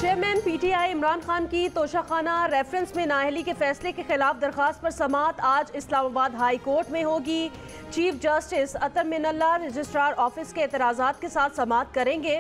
Chairman PTI Imran Khan की Toshakhana reference में नाअहली के फैसले के खिलाफ दरखास्त पर समाअत आज इस्लामाबाद हाई कोर्ट में होगी। Chief justice Athar Minallah registrar office के एतराज़ात के साथ समाअत करेंगे।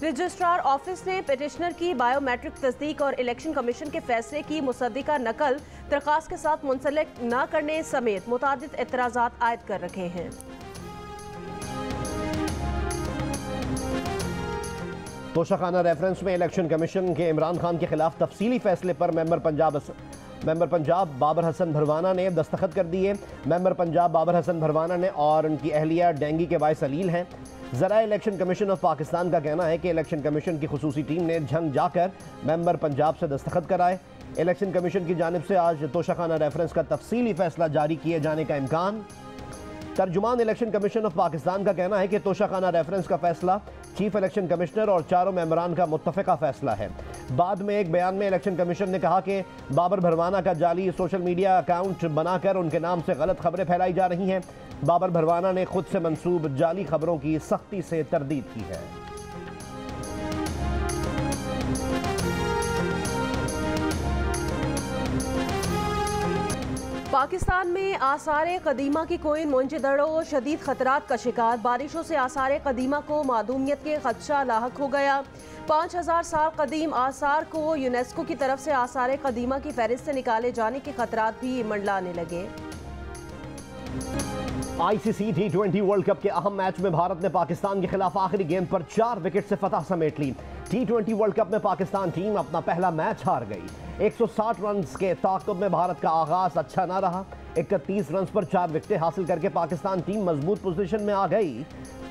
रजिस्ट्रार ऑफिस ने पिटिशनर की बायोमेट्रिक तस्दीक और इलेक्शन कमीशन के फैसले की मुसद्दिका नकल दरखास्त के साथ मुंसलिक न करने समेत मुतादिद एतराज़ात आयद कर रखे हैं। तोशाखाना रेफरेंस में इलेक्शन कमीशन के इमरान खान के खिलाफ तफसीली फैसले पर मेंबर पंजाब बाबर हसन भरवाना ने दस्तखत कर दिए। मेंबर पंजाब बाबर हसन भरवाना ने और उनकी अहलिया डेंगी के बायस अलील हैं। ज़रा इलेक्शन कमीशन ऑफ पाकिस्तान का कहना है कि इलेक्शन कमीशन की खुसूसी टीम ने झंग जाकर मेंबर पंजाब से दस्तखत कराए। इलेक्शन कमीशन की जानिब से आज तोशाखाना रेफरेंस का तफसीली फैसला जारी किए जाने का इम्कान। तर्जुमान इलेक्शन कमीशन ऑफ पाकिस्तान का कहना है कि तोशाखाना रेफरेंस का फैसला चीफ इलेक्शन कमिश्नर और चारों मेंबरान का मुत्तफ़िका फैसला है। बाद में एक बयान में इलेक्शन कमीशन ने कहा कि बाबर भरवाना का जाली सोशल मीडिया अकाउंट बनाकर उनके नाम से गलत खबरें फैलाई जा रही हैं। बाबर भरवाना ने खुद से मंसूब जाली खबरों की सख्ती से तरदीद की है। पाकिस्तान में आसार कदीमा की कोइन मोइंजोदड़ो शदीद खतरात का शिकार। बारिशों से आसार कदीमा को मादूमियत के खदशा लाहक हो गया। 5000 साल कदीम आसार को यूनेस्को की तरफ से आसार कदीमा की फहरिस्त से निकाले जाने के खतरात भी मंडलाने लगे। ICC T20 वर्ल्ड कप के अहम मैच में भारत ने पाकिस्तान के खिलाफ आखिरी गेंद पर 4 विकेट से फतह समेट ली। T20 वर्ल्ड कप में पाकिस्तान टीम अपना पहला मैच हार गई। 160 रन के ताक़ुब में भारत का आगाज अच्छा ना रहा। 31 रन पर 4 विकेटें हासिल करके पाकिस्तान टीम मजबूत पोजीशन में आ गई।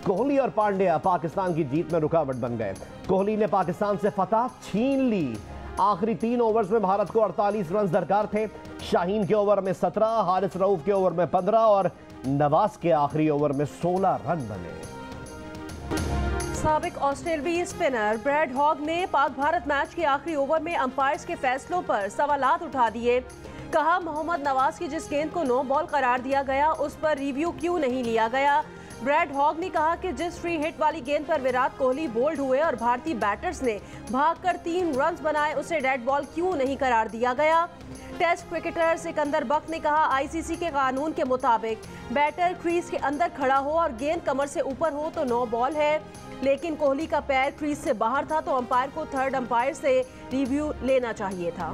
कोहली और पांड्या पाकिस्तान की जीत में रुकावट बन गए। कोहली ने पाकिस्तान से फतह छीन ली। आखिरी 3 ओवर्स में भारत को 48 रन दरकार थे। शाहीन के ओवर में 17, हारिस रऊफ के ओवर में 15 और नवाज के आखिरी ओवर में 16 रन बने। साबिक ऑस्ट्रेलियाई स्पिनर ब्रैड हॉग ने पाक भारत मैच के आखिरी ओवर में अंपायर्स के फैसलों पर सवालात उठा दिए। कहा, मोहम्मद नवाज की जिस गेंद को नो बॉल करार दिया गया उस पर रिव्यू क्यों नहीं लिया गया। ब्रैड हॉग ने कहा कि जिस फ्री हिट वाली गेंद पर विराट कोहली बोल्ड हुए और भारतीय बैटर्स ने भागकर 3 रन बनाए उसे डेड बॉल क्यों नहीं करार दिया गया। टेस्ट क्रिकेटर सिकंदर बख्त ने कहा, ICC के कानून के मुताबिक बैटर क्रीज के अंदर खड़ा हो और गेंद कमर से ऊपर हो तो नो बॉल है, लेकिन कोहली का पैर क्रीज से बाहर था तो अंपायर को थर्ड अंपायर से रिव्यू लेना चाहिए था।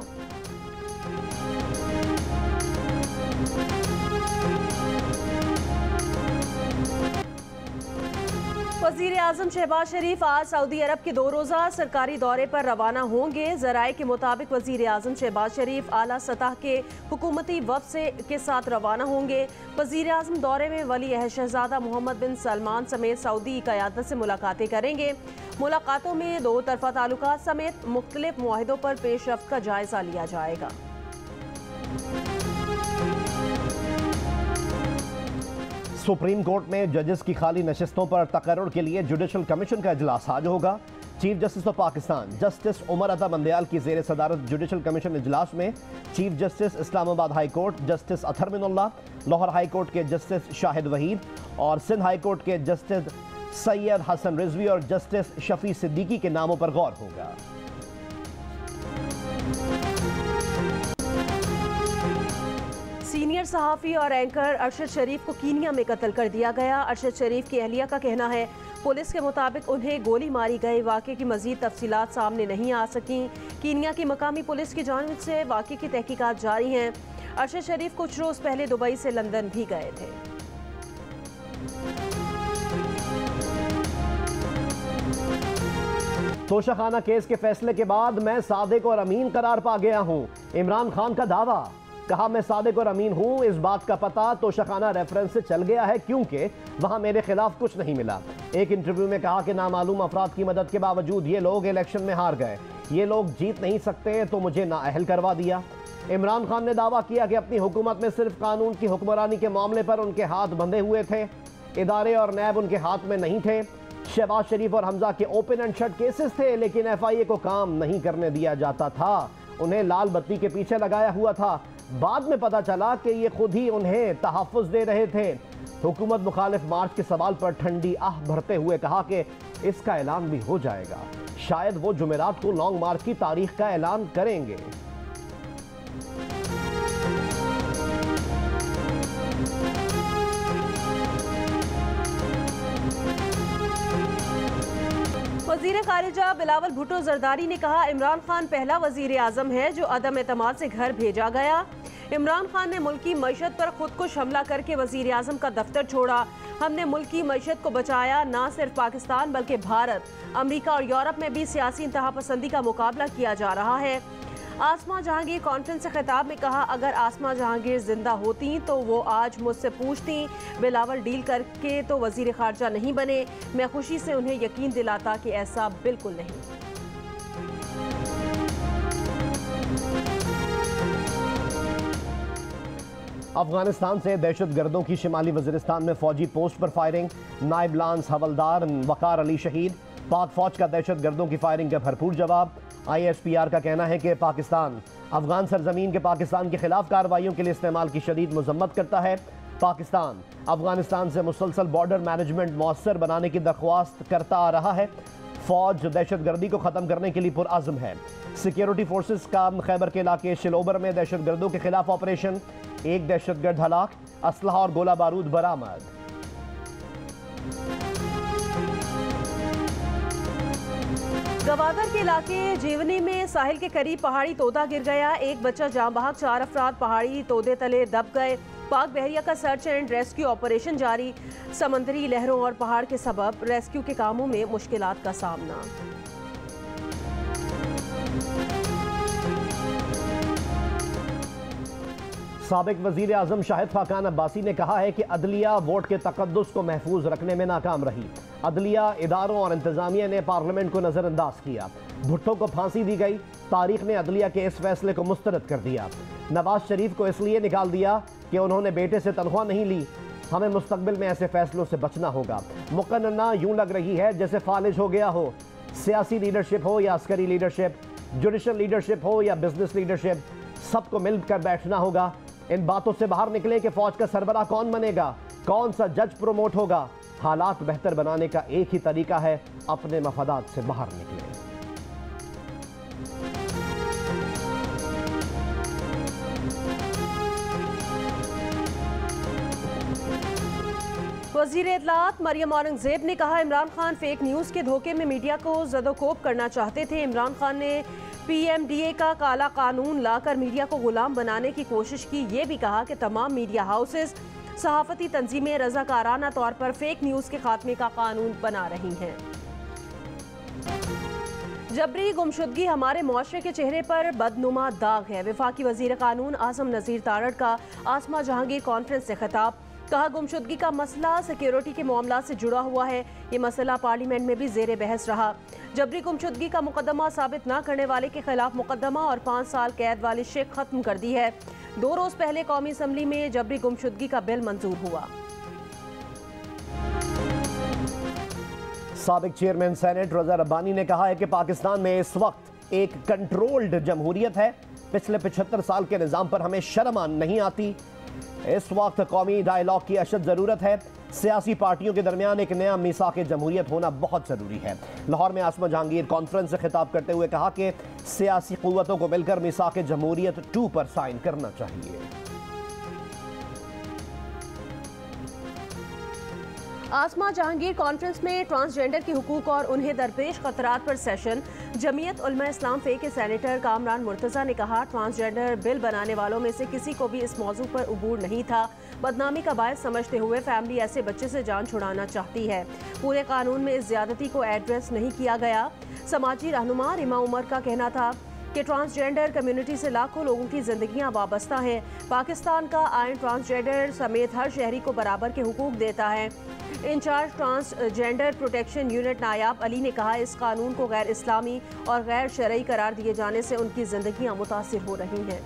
वज़ीर आज़म शहबाज शरीफ आज सऊदी अरब के 2 रोज़ा सरकारी दौरे पर रवाना होंगे। ज़राए के मुताबिक वज़ीर आज़म शहबाज शरीफ आला सतह के हुकूमती वफ़द के साथ रवाना होंगे। वज़ीर आज़म दौरे में वली अहद शहज़ादा मोहम्मद बिन सलमान समेत सऊदी क़यादत से मुलाकातें करेंगे। मुलाकातों में 2 तरफ़ा ताल्लुकात समेत मुख्तलिफ मुआहिदों पर पेशरफ्त का जायज़ा लिया जाएगा। सुप्रीम कोर्ट में जजेस की खाली नशिस्तों पर तकर्रुर के लिए जुडिशल कमीशन का इजलास आज होगा। Chief justice of Pakistan justice Umar Ata Bandial की ज़ेर सदारत जुडिशल कमीशन इजलास में chief justice Islamabad high court justice Athar Minallah, Lahore high court के जस्टिस शाहिद वहीद और सिंध हाई कोर्ट के जस्टिस सैयद हसन रिजवी और जस्टिस शफी सिद्दीकी के नामों पर गौर होगा। सीनियर सहाफ़ी और एंकर अरशद शरीफ को कीनिया में कत्ल कर दिया गया। अरशद शरीफ की अहलिया का कहना है, पुलिस के मुताबिक उन्हें गोली मारी गई। वाक़े की मज़ीद तफसीलात सामने नहीं आ सकी। कीनिया की मकामी पुलिस की जानिब से वाक़े की तहकीकात जारी हैं। अरशद शरीफ कुछ रोज़ पहले दुबई से लंदन भी गए थे। तोशाखाना केस के फैसले के बाद मैं सादिक और अमीन करार पा गया हूँ। इमरान खान का दावा। कहा, मैं सादिक और अमीन हूँ। इस बात का पता तोशाखाना रेफरेंस से चल गया है क्योंकि वहाँ मेरे खिलाफ कुछ नहीं मिला। एक इंटरव्यू में कहा कि नामालूम अफराद की मदद के बावजूद ये लोग इलेक्शन में हार गए। ये लोग जीत नहीं सकते तो मुझे नाअहल करवा दिया। इमरान खान ने दावा किया कि अपनी हुकूमत में सिर्फ कानून की हुक्मरानी के मामले पर उनके हाथ बंधे हुए थे, इदारे और नैब उनके हाथ में नहीं थे। शहबाज शरीफ और हमजा के ओपन एंड शट केसेस थे, लेकिन FIA को काम नहीं करने दिया जाता था। उन्हें लाल बत्ती के पीछे लगाया हुआ था। बाद में पता चला कि ये खुद ही उन्हें तहफ़्फ़ुज़ दे रहे थे। हुकूमत मुखालिफ मार्च के सवाल पर ठंडी आह भरते हुए कहा कि इसका ऐलान भी हो जाएगा। शायद वो जुमेरात को लॉन्ग मार्च की तारीख का ऐलान करेंगे। वजीर खारिजा बिलावल भुट्टो जरदारी ने कहा, इमरान खान पहला वजीर आजम है जो अदम एतमाद से घर भेजा गया। इमरान खान ने मुल्की मईशत पर खुदकुश हमला करके वजीर आजम का दफ्तर छोड़ा। हमने मुल्की मईशत को बचाया। ना सिर्फ पाकिस्तान बल्कि भारत, अमेरिका और यूरोप में भी सियासी इंतहा पसंदी का मुकाबला किया जा रहा है। आसमा जहांगीर कॉन्फ्रेंस से खिताब में कहा, अगर आसमा जहांगीर जिंदा होती तो वो आज मुझसे पूछती बिलावल डील करके तो वजीर खारजा नहीं बने। मैं खुशी से उन्हें यकीन दिलाता कि ऐसा बिल्कुल नहीं। अफगानिस्तान से दहशतगर्दों की शिमाली वजीरिस्तान में फौजी पोस्ट पर फायरिंग, नायब लांस हवलदार वकार अली शहीद। पाक फौज का दहशतगर्दों की फायरिंग का भरपूर जवाब। ISPR का कहना है कि पाकिस्तान अफगान सरजमीन के पाकिस्तान के खिलाफ कार्रवाइयों के लिए इस्तेमाल की शदीद मजम्मत करता है। पाकिस्तान अफगानिस्तान से मुसलसल बॉर्डर मैनेजमेंट मौसर बनाने की दरख्वास्त करता आ रहा है। फौज दहशतगर्दी को ख़त्म करने के लिए पुरअज़्म है। सिक्योरिटी फोर्सेस का खैबर के इलाके शिलोबर में दहशतगर्दों के खिलाफ ऑपरेशन, एक दहशतगर्द हलाक, असलहा और गोला बारूद बरामद। गवादर के इलाके जीवनी में साहिल के करीब पहाड़ी तोता गिर गया। एक बच्चा जाँ बहक, 4 अफराद पहाड़ी तोदे तले दब गए। पाक बहरिया का सर्च एंड रेस्क्यू ऑपरेशन जारी। समंदरी लहरों और पहाड़ के सबब रेस्क्यू के कामों में मुश्किलात का सामना। साबिक वजीर आजम शाहिद खाकान अब्बासी ने कहा है कि अदलिया वोट के तकद्दुस को महफूज रखने में नाकाम रही। अदलिया इदारों और इंतजामिया ने पार्लियामेंट को नजरअंदाज किया। भुट्टो को फांसी दी गई। तारीख ने अदलिया के इस फैसले को मुस्तरद कर दिया। नवाज शरीफ को इसलिए निकाल दिया कि उन्होंने बेटे से तनख्वाह नहीं ली। हमें मुस्तकबिल में ऐसे फैसलों से बचना होगा। मुकन्ना यूं लग रही है जैसे फालिज हो गया हो। सियासी लीडरशिप हो या अस्करी लीडरशिप, जुडिशल लीडरशिप हो या बिजनेस लीडरशिप, सबको मिलकर बैठना होगा। इन बातों से बाहर निकले कि फौज का सरबराह कौन बनेगा, कौन सा जज प्रमोट होगा। हालात बेहतर बनाने का एक ही तरीका है, अपने मफादात से बाहर निकले। वज़ीर इत्तलाआत मरियम औरंगजेब ने कहा, इमरान खान फेक न्यूज़ के धोखे में मीडिया को ज़दोकोब करना चाहते थे। इमरान खान ने PMDA का काला कानून लाकर मीडिया को गुलाम बनाने की कोशिश की। ये भी कहा कि तमाम मीडिया हाउसेस, सहाफ़ती तंजीमें रज़ाकाराना तौर पर फेक न्यूज़ के खात्मे का कानून बना रही हैं। जबरी गुमशुदगी हमारे मुआशरे के चेहरे पर बदनुमा दाग है। वफाकी वज़ीर कानून आज़म नज़ीर तारड़ का आसमा जहांगीर कॉन्फ्रेंस से खिताब। कहा, गुमशुदगी का मसला सिक्योरिटी के मामला से जुड़ा हुआ है। ये मसला पार्लियामेंट में भी ज़ेरे बहस रहा। जबरी गुमशुदगी का मुकदमा साबित न करने वाले के खिलाफ मुकदमा और 5 साल कैद वाली शिक खत्म कर दी है। 2 रोज पहले कौमी असम्बली में जबरी गुमशुदगी का बिल मंजूर हुआ। साबिक चेयरमैन सेनेट रजा रब्बानी ने कहा है कि पाकिस्तान में इस वक्त एक कंट्रोल्ड जमहूरियत है। पिछले 75 साल के निज़ाम पर हमें शर्म नहीं आती। इस वक्त कौमी डायलॉग की अशद ज़रूरत है। सियासी पार्टियों के दरमियान एक नया मीसाक जमहूरियत होना बहुत ज़रूरी है। लाहौर में आसमा जहांगीर कॉन्फ्रेंस से खिताब करते हुए कहा कि सियासी क़ुव्वतों को मिलकर मीसाक जमहूरियत 2 पर साइन करना चाहिए। आसमा जहांगीर कॉन्फ्रेंस में ट्रांसजेंडर के हुकूक और उन्हें दरपेश खतरात पर सेशन। जमीयत उलमा इस्लाम फे के सेनेटर कामरान मुर्तज़ा ने कहा, ट्रांसजेंडर बिल बनाने वालों में से किसी को भी इस मौजू पर उबूर नहीं था। बदनामी का बायस समझते हुए फैमिली ऐसे बच्चे से जान छुड़ाना चाहती है। पूरे कानून में इस ज्यादती को एड्रेस नहीं किया गया। समाजी रहनुमा रिमा उमर का कहना था कि ट्रांसजेंडर कम्युनिटी से लाखों लोगों की जिंदगियां वाबस्ता हैं। पाकिस्तान का आइन ट्रांसजेंडर समेत हर शहरी को बराबर के हुकूक देता है। इंचार्ज ट्रांसजेंडर प्रोटेक्शन यूनिट नायाब अली ने कहा, इस कानून को गैर इस्लामी और गैर शरई करार दिए जाने से उनकी जिंदगियां मुतासिर हो रही हैं।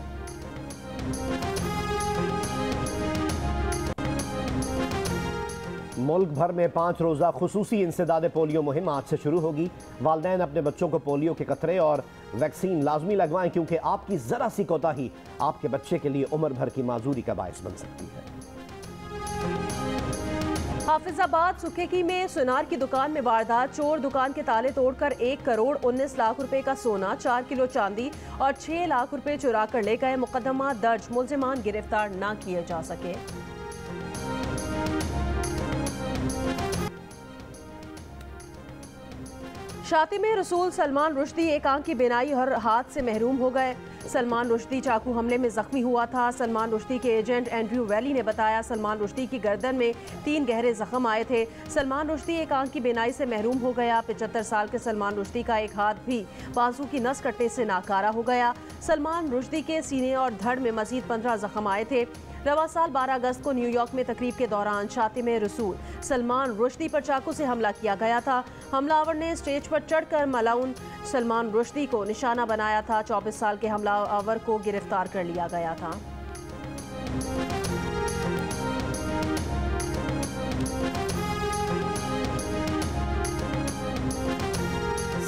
मुल्क भर में 5 रोज़ा खुसूसी इंसदाद पोलियो मुहिम आज से शुरू होगी। वालिदैन अपने बच्चों को पोलियो के कतरे और वैक्सीन लाजमी लगवाएं, क्योंकि आपकी ज़रा सी कोताही आपके बच्चे के लिए उम्र भर की माजूरी का बायस बन सकती है। हाफिजाबाद सुखेकी में सुनार की दुकान में वारदात। चोर दुकान के ताले तोड़कर 1 करोड़ 19 लाख रुपए का सोना, 4 किलो चांदी और 6 लाख रुपए चुरा कर ले गए। मुकदमा दर्ज, मुल्जिमान गिरफ्तार न किए जा सके। शाती में रसूल सलमान रुश्दी एक आंख की बिनाई और हाथ से महरूम हो गए। सलमान रुश्दी चाकू हमले में जख्मी हुआ था। सलमान रुश्दी के एजेंट एंड्रयू वैली ने बताया, सलमान रुश्दी की गर्दन में 3 गहरे जख्म आए थे। सलमान रुश्दी एक आंख की बिनाई से महरूम हो गया। 75 साल के सलमान रुश्दी का एक हाथ भी बाजू की नस कटने से नाकारा हो गया। सलमान रुश्दी के सीने और धड़ में मजीद 15 जख्म आए थे। रवा साल 12 अगस्त को न्यूयॉर्क में तकरीब के दौरान शाती में रसूल सलमान रुश्दी पर चाकू से हमला किया गया था। हमलावर ने स्टेज पर चढ़कर मलाउन सलमान रुश्दी को निशाना बनाया था। 24 साल के हमलावर को गिरफ्तार कर लिया गया था।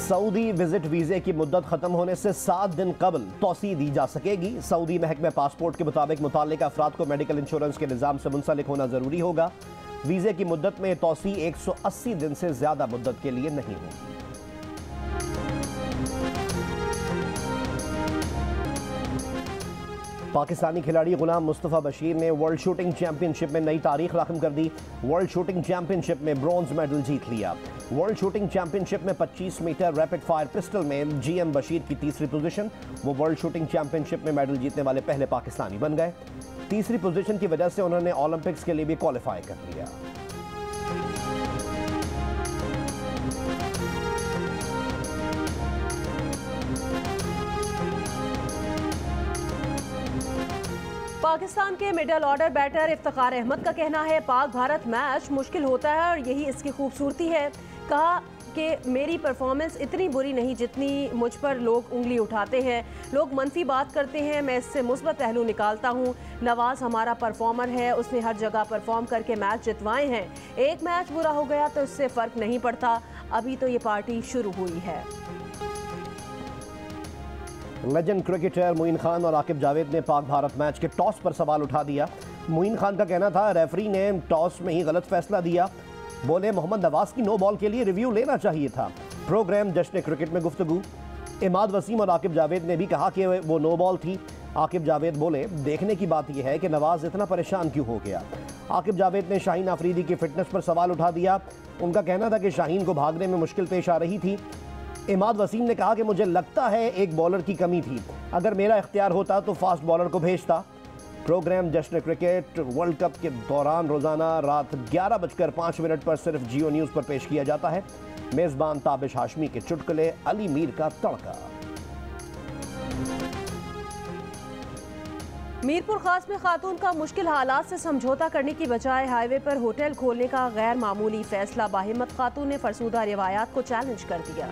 सऊदी विजिट वीजे की मुद्दत खत्म होने से 7 दिन कबल तौसी दी जा सकेगी। सऊदी महकमे पासपोर्ट के मुताबिक मुताल्लिका अफराद को मेडिकल इंश्योरेंस के निज़ाम से मुंसलिक होना जरूरी होगा। वीजे की मुद्दत में तौसी 180 दिन से ज्यादा मुद्दत के लिए नहीं होगी। पाकिस्तानी खिलाड़ी गुलाम मुस्तफ़ा बशीर ने वर्ल्ड शूटिंग चैंपियनशिप में नई तारीख रकम कर दी। वर्ल्ड शूटिंग चैंपियनशिप में ब्रॉन्ज मेडल जीत लिया। वर्ल्ड शूटिंग चैंपियनशिप में 25 मीटर रैपिड फायर पिस्टल में जीएम बशीर की तीसरी पोजीशन। वो वर्ल्ड शूटिंग चैंपियनशिप में मेडल जीतने वाले पहले पाकिस्तानी बन गए। तीसरी पोजीशन की वजह से उन्होंने ओलंपिक्स के लिए भी क्वालिफाई कर लिया। पाकिस्तान के middle order batter Iftikhar Ahmed का कहना है, पाक भारत मैच मुश्किल होता है और यही इसकी खूबसूरती है। कहा कि मेरी परफॉर्मेंस इतनी बुरी नहीं जितनी मुझ पर लोग उंगली उठाते हैं। लोग मनफी बात करते हैं, मैं इससे मुस्बत पहलू निकालता हूँ। नवाज हमारा परफॉर्मर है, उसने हर जगह परफॉर्म करके मैच जितवाए हैं। एक मैच बुरा हो गया तो इससे फ़र्क नहीं पड़ता, अभी तो ये पार्टी शुरू हुई है। लेजेंड क्रिकेटर मोइन खान और आकिब जावेद ने पाक भारत मैच के टॉस पर सवाल उठा दिया। मोइन खान का कहना था, रेफरी ने टॉस में ही गलत फैसला दिया। बोले, मोहम्मद नवाज की नो बॉल के लिए रिव्यू लेना चाहिए था। प्रोग्राम जश्न क्रिकेट में गुफ्तगू। इमाद वसीम और आकिब जावेद ने भी कहा कि वो नो बॉल थी। आकिब जावेद बोले, देखने की बात यह है कि नवाज इतना परेशान क्यों हो गया। आकिब जावेद ने शाहीन आफरीदी की फिटनेस पर सवाल उठा दिया। उनका कहना था कि शाहीन को भागने में मुश्किल पेश आ रही थी। इमाद वसीम ने कहा कि मुझे लगता है एक बॉलर की कमी थी, अगर मेरा इख्तियार होता तो फास्ट बॉलर को भेजता। प्रोग्राम जश्न क्रिकेट वर्ल्ड कप के दौरान रोजाना रात 11:05 पर सिर्फ जियो न्यूज़ पर पेश किया जाता है। मेजबान ताबिश हाशमी के चुटकुले, अली मीर का तड़का। मीरपुर खास में खातून का मुश्किल हालात से समझौता करने की बजाय हाईवे पर होटल खोलने का गैर मामूली फैसला। बाहिम्मत खातून ने फरसूदा रिवायात को चैलेंज कर दिया।